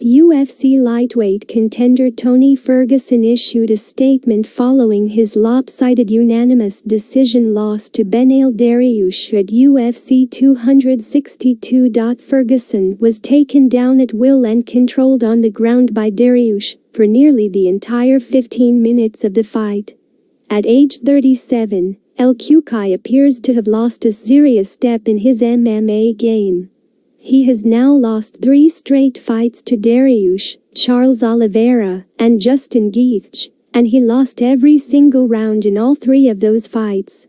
UFC lightweight contender Tony Ferguson issued a statement following his lopsided unanimous decision loss to Beneil Dariush at UFC 262. Ferguson was taken down at will and controlled on the ground by Dariush for nearly the entire 15 minutes of the fight. At age 37, El-Quqai appears to have lost a serious step in his MMA game. He has now lost 3 straight fights to Dariush, Charles Oliveira, and Justin Gaethje, and he lost every single round in all 3 of those fights.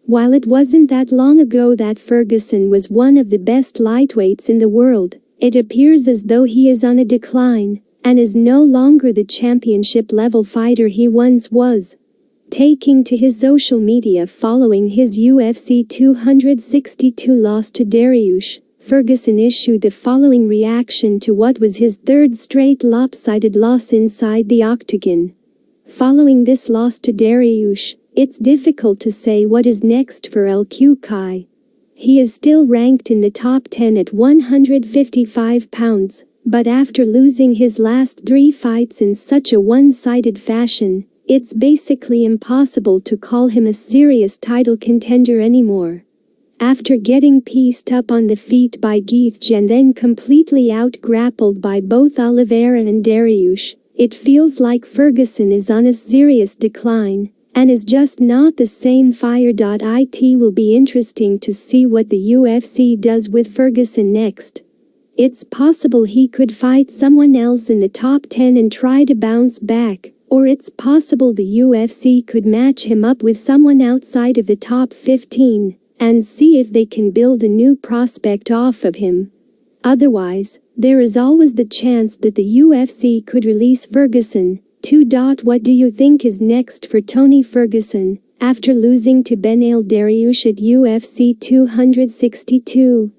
While it wasn't that long ago that Ferguson was one of the best lightweights in the world, it appears as though he is on a decline, and is no longer the championship-level fighter he once was. Taking to his social media following his UFC 262 loss to Dariush, Ferguson issued the following reaction to what was his 3rd straight lopsided loss inside the octagon. Following this loss to Dariush, it's difficult to say what is next for El-Quqai. He is still ranked in the top 10 at 155 pounds, but after losing his last 3 fights in such a one-sided fashion, it's basically impossible to call him a serious title contender anymore. After getting pieced up on the feet by Gaethje and then completely out-grappled by both Oliveira and Dariush, it feels like Ferguson is on a serious decline, and is just not the same fighter. It will be interesting to see what the UFC does with Ferguson next. It's possible he could fight someone else in the top 10 and try to bounce back, or it's possible the UFC could match him up with someone outside of the top 15. And see if they can build a new prospect off of him. Otherwise, there is always the chance that the UFC could release Ferguson, too. What do you think is next for Tony Ferguson, after losing to Beneil Dariush at UFC 262?